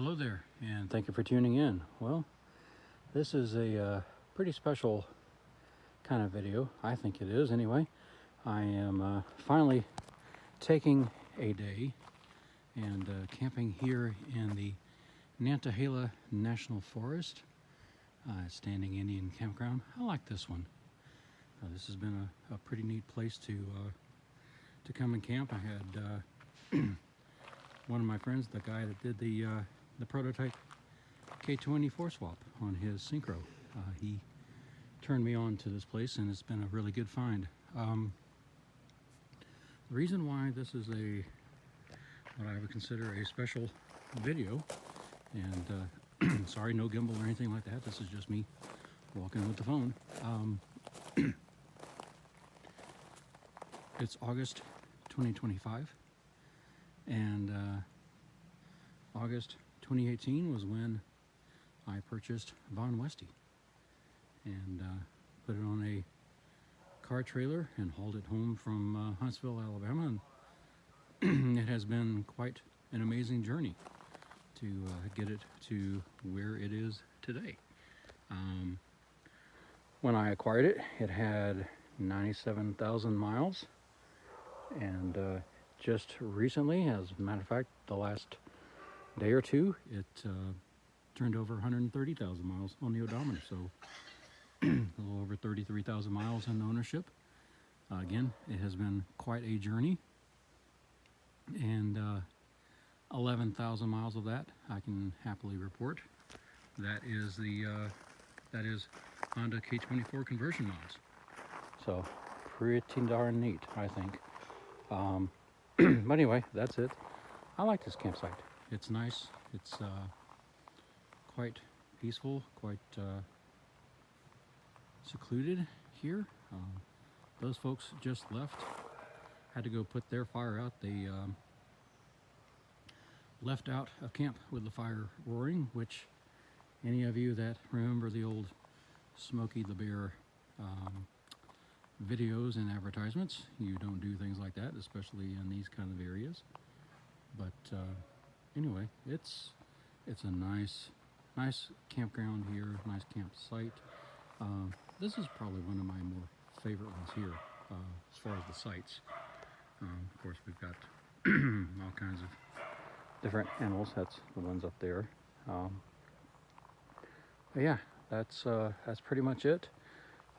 Hello there, and thank you for tuning in. Well, this is a pretty special kind of video. I think it is anyway. I am finally taking a day and camping here in the Nantahala National Forest, Standing Indian Campground. I like this one. This has been a pretty neat place to come and camp. I had one of my friends, the guy that did the prototype K24 swap on his Synchro. He turned me on to this place, and it's been a really good find. The reason why this is what I would consider a special video, and sorry, no gimbal or anything like that. This is just me walking with the phone. It's August 2025, and August 2018 was when I purchased Von Westy and put it on a car trailer and hauled it home from Huntsville, Alabama. And it has been quite an amazing journey to get it to where it is today. When I acquired it, it had 97,000 miles, and just recently, as a matter of fact, the last day or two, it turned over 130,000 miles on the odometer, so a little over 33,000 miles in ownership. Again, it has been quite a journey, and 11,000 miles of that I can happily report. That is Honda K24 conversion miles. So pretty darn neat, I think. But anyway, that's it. I like this campsite. It's nice. It's quite peaceful, quite secluded here. Those folks just left, had to go put their fire out. They left out of camp with the fire roaring, which any of you that remember the old Smokey the Bear videos and advertisements, you don't do things like that, especially in these kind of areas. But anyway, it's a nice campground here, nice campsite. This is probably one of my more favorite ones here, as far as the sites. Of course, we've got all kinds of different animals. That's the ones up there. But yeah, that's pretty much it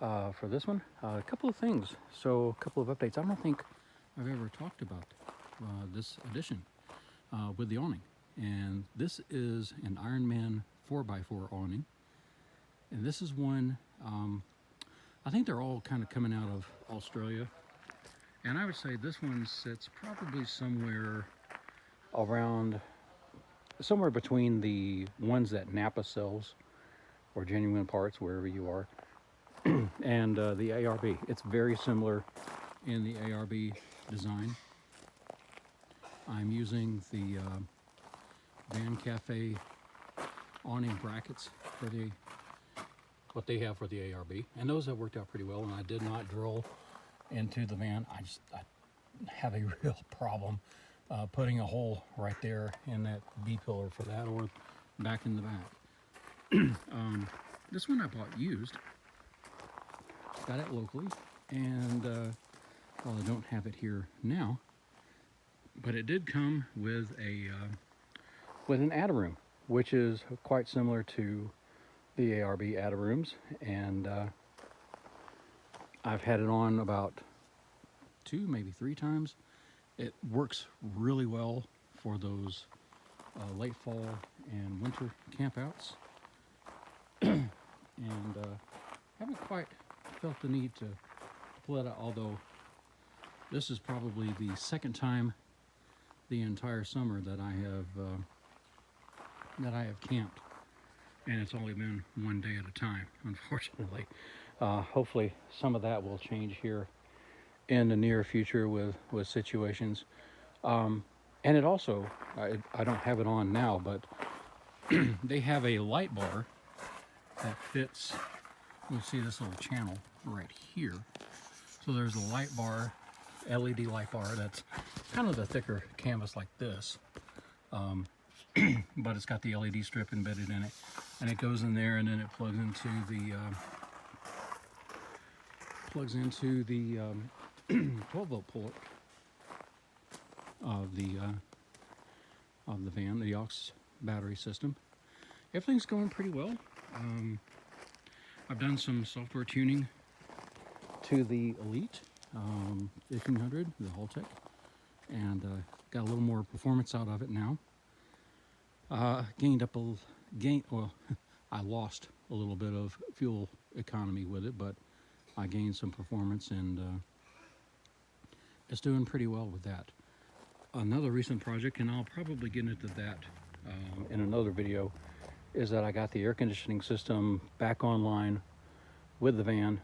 for this one. A couple of things. So a couple of updates. I don't think I've ever talked about this edition with the awning. And this is an Ironman 4x4 awning. And this is one, I think they're all kind of coming out of Australia. And I would say this one sits probably somewhere between the ones that Napa sells, or Genuine Parts, wherever you are, and the ARB. It's very similar in the ARB design. I'm using the Van Cafe awning brackets for what they have for the ARB, and those have worked out pretty well. And I did not drill into the van. I have a real problem putting a hole right there in that B pillar for that, or back in the back. This one I bought used, got it locally, and well, I don't have it here now, but it did come with an Ataroom, which is quite similar to the ARB Atarooms, and I've had it on about 2, maybe 3 times. It works really well for those late fall and winter campouts, and haven't quite felt the need to pull it out, although this is probably the second time the entire summer that I have camped, and it's only been one day at a time, unfortunately. Hopefully some of that will change here in the near future with situations. And it also, I don't have it on now, but they have a light bar that fits. You'll see this little channel right here. So there's a light bar, LED light bar, that's kind of the thicker canvas like this. but it's got the LED strip embedded in it, and it goes in there, and then it plugs into the 12-volt port of the van, the aux battery system. Everything's going pretty well. I've done some software tuning to the Elite 1500, the Haltech, and got a little more performance out of it now. Well, I lost a little bit of fuel economy with it, but I gained some performance, and it's doing pretty well with that. Another recent project, and I'll probably get into that in another video, is that I got the air conditioning system back online with the van.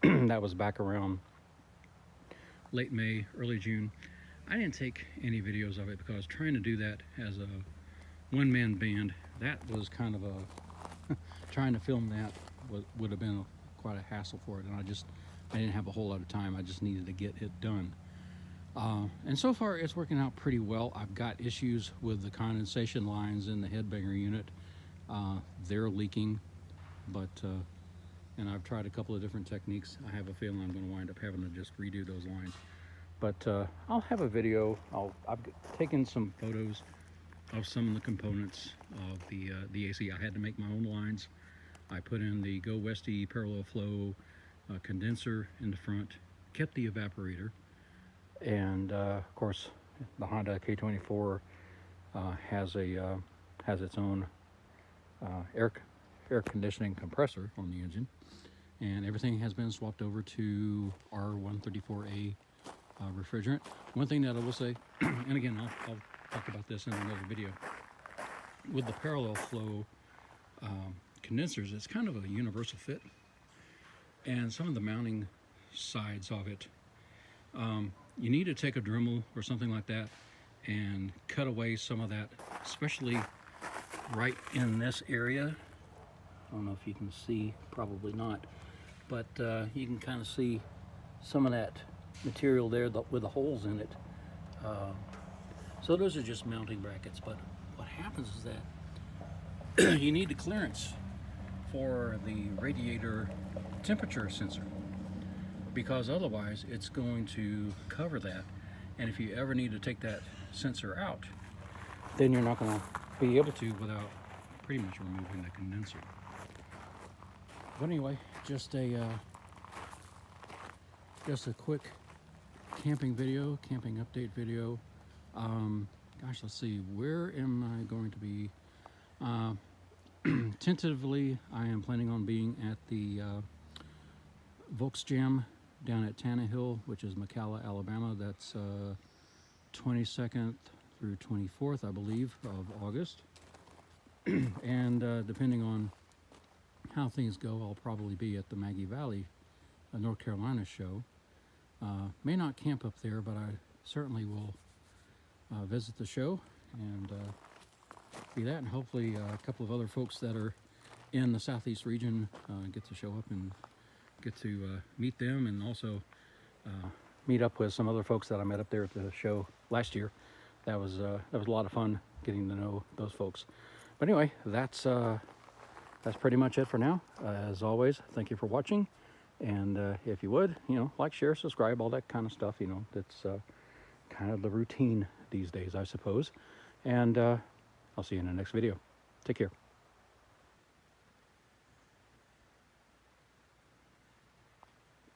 That was back around late May, early June. I didn't take any videos of it because I was trying to do that as a one-man band. That was kind of a trying to film that would have been quite a hassle for it, and I didn't have a whole lot of time. I just needed to get it done. And so far it's working out pretty well. I've got issues with the condensation lines in the headbanger unit. They're leaking, but and I've tried a couple of different techniques. I have a feeling I'm going to wind up having to just redo those lines. But I'll have a video. I've taken some photos of some of the components of the AC. I had to make my own lines. I put in the Go Westy parallel flow condenser in the front, kept the evaporator, and of course the Honda K24 has its own air conditioning compressor on the engine, and everything has been swapped over to R134A refrigerant. One thing that I will say, and again I'll talk about this in another video, with the parallel flow condensers, it's kind of a universal fit, and some of the mounting sides of it, you need to take a Dremel or something like that and cut away some of that, especially right in this area. I don't know if you can see, probably not, but you can kind of see some of that material there with the holes in it. So those are just mounting brackets, but what happens is that you need the clearance for the radiator temperature sensor, because otherwise it's going to cover that, and if you ever need to take that sensor out, then you're not going to be able to without pretty much removing the condenser. But anyway, just a quick camping video, camping update video. Gosh, let's see, where am I going to be? Tentatively, I am planning on being at the Volks Jam down at Tannehill, which is McCalla, Alabama. That's 22nd through 24th, I believe, of August. And depending on how things go, I'll probably be at the Maggie Valley, North Carolina show. May not camp up there, but I certainly will visit the show and be that, and hopefully a couple of other folks that are in the southeast region get to show up and get to meet them, and also meet up with some other folks that I met up there at the show last year. That was a lot of fun getting to know those folks. But anyway, that's pretty much it for now. As always, thank you for watching, and if you would, like, share, subscribe, all that kind of stuff. That's kind of the routine these days, I suppose. And I'll see you in the next video. Take care.